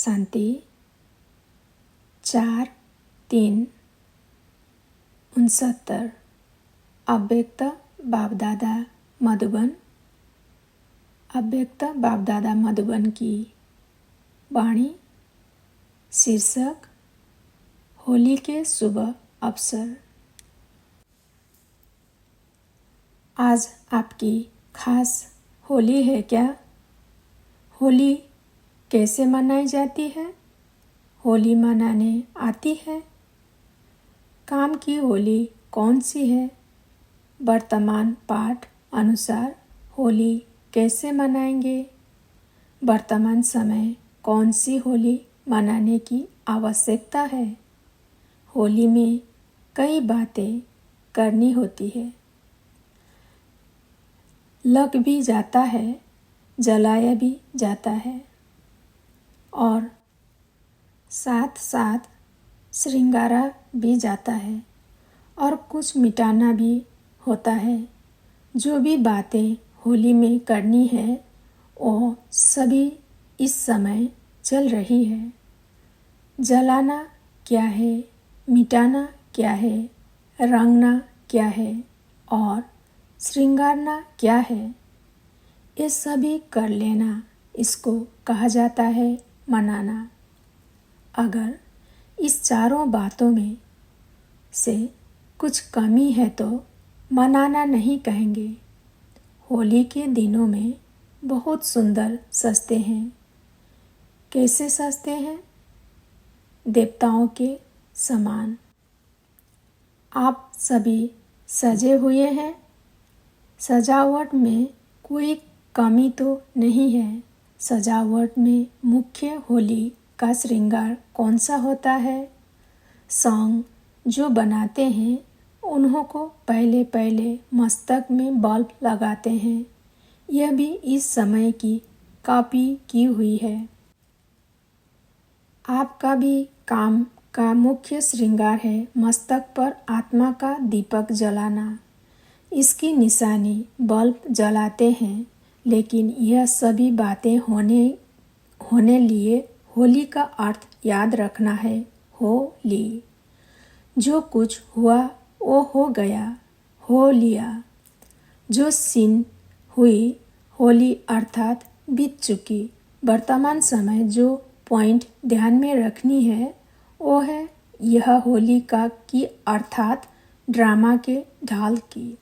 शांति 4-3-69 अव्यक्त बाप-दादा मधुबन। अव्यक्त बाप-दादा मधुबन की वाणी। शीर्षक होली के शुभ अवसर। आज आपकी खास होली है क्या? होली कैसे मनाई जाती है? होली मनाने आती है? काम की होली कौन सी है? वर्तमान पाठ अनुसार होली कैसे मनाएंगे? वर्तमान समय कौन सी होली मनाने की आवश्यकता है? होली में कई बातें करनी होती है। लग भी जाता है, जलाया भी जाता है और साथ साथ श्रृंगारा भी जाता है और कुछ मिटाना भी होता है। जो भी बातें होली में करनी है वो सभी इस समय चल रही है। जलाना क्या है, मिटाना क्या है, रंगना क्या है और श्रृंगारना क्या है, ये सभी कर लेना, इसको कहा जाता है मनाना। अगर इस चारों बातों में से कुछ कमी है तो मनाना नहीं कहेंगे। होली के दिनों में बहुत सुंदर सजते हैं। कैसे सजते हैं? देवताओं के समान। आप सभी सजे हुए हैं। सजावट में कोई कमी तो नहीं है। सजावट में मुख्य होली का श्रृंगार कौन सा होता है? सॉन्ग जो बनाते हैं उन्हों को पहले मस्तक में बल्ब लगाते हैं। यह भी इस समय की कॉपी की हुई है। आपका भी काम का मुख्य श्रृंगार है मस्तक पर आत्मा का दीपक जलाना। इसकी निशानी बल्ब जलाते हैं, लेकिन यह सभी बातें होने लिए होली का अर्थ याद रखना है। होली जो कुछ हुआ वो हो गया, हो लिया। जो सीन हुई होली अर्थात बीत चुकी। वर्तमान समय जो पॉइंट ध्यान में रखनी है वो है यह होली का की अर्थात ड्रामा के ढाल की।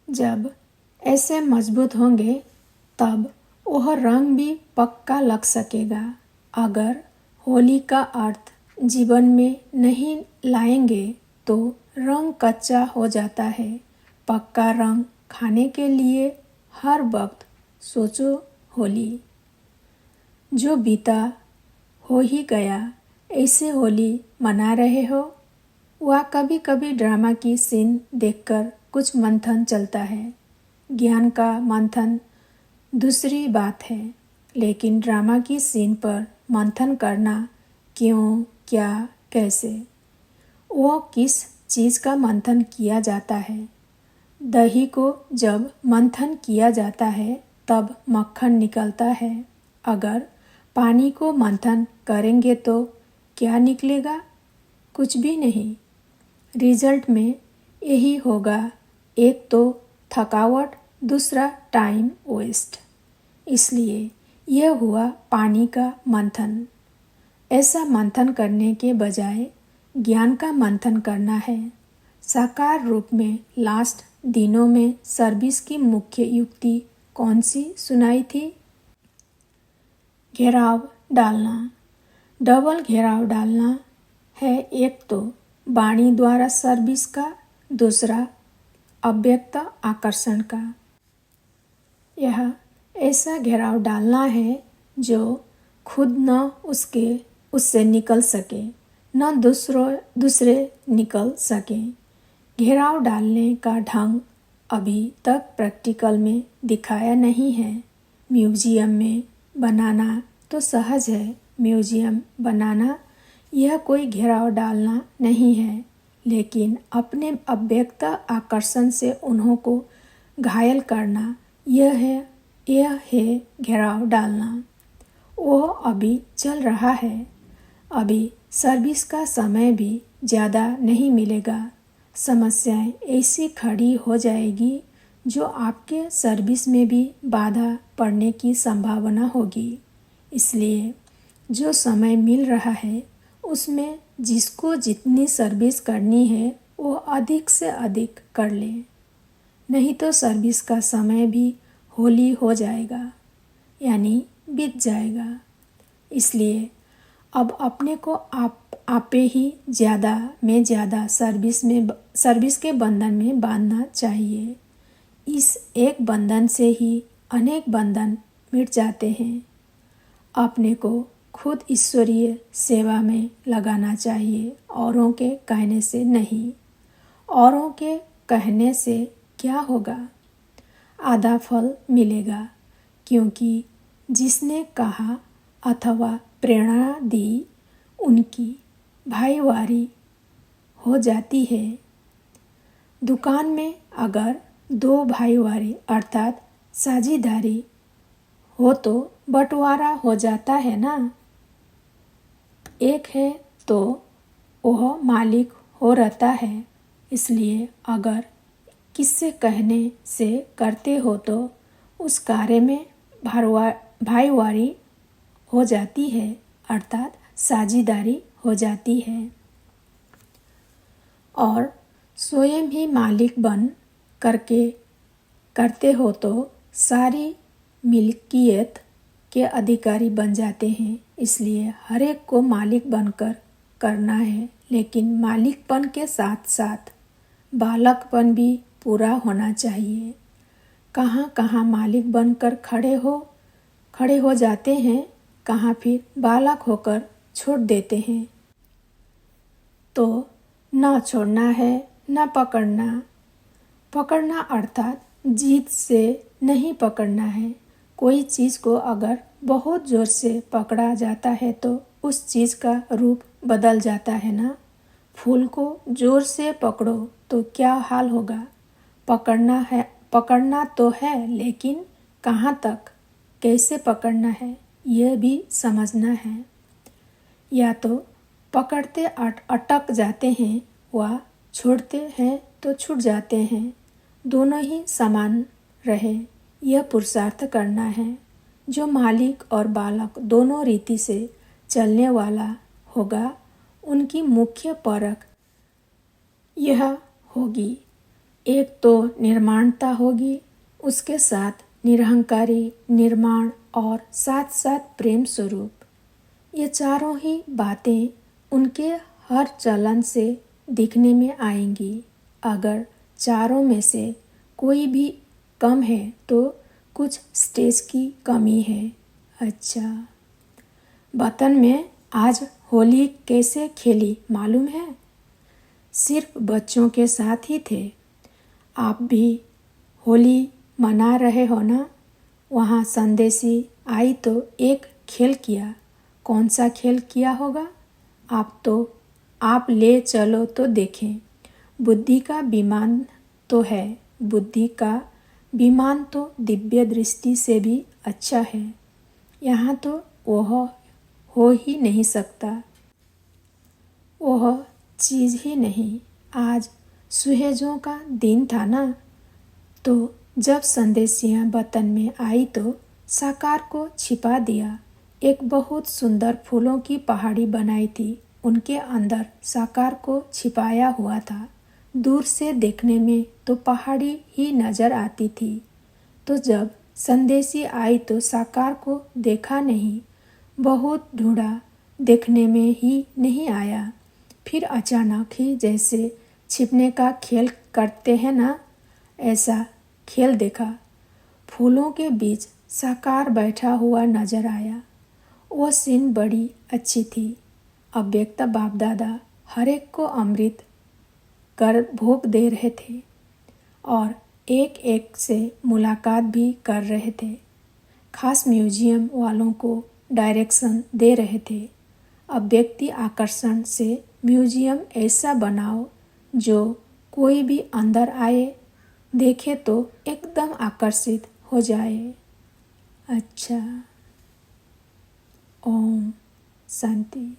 जब ऐसे मजबूत होंगे तब वह रंग भी पक्का लग सकेगा। अगर होली का अर्थ जीवन में नहीं लाएंगे तो रंग कच्चा हो जाता है। पक्का रंग खाने के लिए हर वक्त सोचो होली। जो बीता हो ही गया, ऐसे होली मना रहे हो। वह कभी कभी ड्रामा की सीन देखकर कुछ मंथन चलता है। ज्ञान का मंथन दूसरी बात है, लेकिन ड्रामा की सीन पर मंथन करना क्यों, क्या, कैसे, वो किस चीज़ का मंथन किया जाता है? दही को जब मंथन किया जाता है तब मक्खन निकलता है। अगर पानी को मंथन करेंगे तो क्या निकलेगा? कुछ भी नहीं। रिजल्ट में यही होगा, एक तो थकावट, दूसरा टाइम वेस्ट। इसलिए यह हुआ पानी का मंथन। ऐसा मंथन करने के बजाय ज्ञान का मंथन करना है। साकार रूप में लास्ट दिनों में सर्विस की मुख्य युक्ति कौन सी सुनाई थी? घेराव डालना। डबल घेराव डालना है। एक तो वाणी द्वारा सर्विस का, दूसरा अव्यक्त आकर्षण का। यह ऐसा घेराव डालना है जो खुद न उससे निकल सके, न दूसरे निकल सके। घेराव डालने का ढंग अभी तक प्रैक्टिकल में दिखाया नहीं है। म्यूजियम में बनाना तो सहज है। म्यूजियम बनाना यह कोई घेराव डालना नहीं है, लेकिन अपने अव्यक्त आकर्षण से उन्हों को घायल करना, यह है घेराव डालना। वो अभी चल रहा है। अभी सर्विस का समय भी ज़्यादा नहीं मिलेगा। समस्याएं ऐसी खड़ी हो जाएगी जो आपके सर्विस में भी बाधा पड़ने की संभावना होगी। इसलिए जो समय मिल रहा है उसमें जिसको जितनी सर्विस करनी है वो अधिक से अधिक कर ले, नहीं तो सर्विस का समय भी होली हो जाएगा, यानी बीत जाएगा। इसलिए अब अपने को आपे ही ज़्यादा में ज़्यादा सर्विस के बंधन में बांधना चाहिए। इस एक बंधन से ही अनेक बंधन मिट जाते हैं। अपने को खुद ईश्वरीय सेवा में लगाना चाहिए, औरों के कहने से नहीं। औरों के कहने से क्या होगा? आधा फल मिलेगा, क्योंकि जिसने कहा अथवा प्रेरणा दी उनकी भाईवारी हो जाती है। दुकान में अगर दो भाईवारी अर्थात साझेदारी हो तो बंटवारा हो जाता है ना। एक है तो वह मालिक हो रहता है। इसलिए अगर किससे कहने से करते हो तो उस कार्य में भाईवारी हो जाती है, अर्थात साझेदारी हो जाती है। और स्वयं ही मालिक बन करके करते हो तो सारी मिल्कियत के अधिकारी बन जाते हैं। इसलिए हर एक को मालिक बनकर करना है, लेकिन मालिकपन के साथ साथ बालकपन भी पूरा होना चाहिए। कहाँ कहाँ मालिक बनकर खड़े हो जाते हैं, कहाँ फिर बालक होकर छोड़ देते हैं। तो न छोड़ना है न पकड़ना अर्थात जीत से नहीं पकड़ना है। कोई चीज़ को अगर बहुत ज़ोर से पकड़ा जाता है तो उस चीज़ का रूप बदल जाता है ना। फूल को ज़ोर से पकड़ो तो क्या हाल होगा? पकड़ना तो है, लेकिन कहाँ तक, कैसे पकड़ना है, यह भी समझना है। या तो पकड़ते अटक जाते हैं व छोड़ते हैं तो छूट जाते हैं। दोनों ही समान रहे, यह पुरुषार्थ करना है। जो मालिक और बालक दोनों रीति से चलने वाला होगा, उनकी मुख्य परख यह होगी। एक तो निर्माणता होगी, उसके साथ निरहंकारी निर्माण और साथ साथ प्रेम स्वरूप। ये चारों ही बातें उनके हर चलन से दिखने में आएंगी। अगर चारों में से कोई भी कम है तो कुछ स्टेज की कमी है। अच्छा, वतन में आज होली कैसे खेली मालूम है? सिर्फ बच्चों के साथ ही थे। आप भी होली मना रहे हो ना? वहाँ संदेशी आई तो एक खेल किया। कौन सा खेल किया होगा? आप ले चलो तो देखें। बुद्धि का विमान तो है। बुद्धि का विमान तो दिव्य दृष्टि से भी अच्छा है। यहाँ तो वह हो ही नहीं सकता, वह चीज़ ही नहीं। आज सुहेजों का दिन था ना, तो जब संदेशियाँ वतन में आई तो साकार को छिपा दिया। एक बहुत सुंदर फूलों की पहाड़ी बनाई थी, उनके अंदर साकार को छिपाया हुआ था। दूर से देखने में तो पहाड़ी ही नजर आती थी। तो जब संदेशी आई तो साकार को देखा नहीं। बहुत ढूंढा, देखने में ही नहीं आया। फिर अचानक ही जैसे छिपने का खेल करते हैं ना, ऐसा खेल देखा। फूलों के बीच साकार बैठा हुआ नजर आया। वह सीन बड़ी अच्छी थी। अव्यक्त बाप दादा हर एक को अमृत कर भोग दे रहे थे और एक एक से मुलाकात भी कर रहे थे। खास म्यूजियम वालों को डायरेक्शन दे रहे थे। अव्यक्ति आकर्षण से म्यूजियम ऐसा बनाओ जो कोई भी अंदर आए, देखे तो एकदम आकर्षित हो जाए। अच्छा, ओम शांति।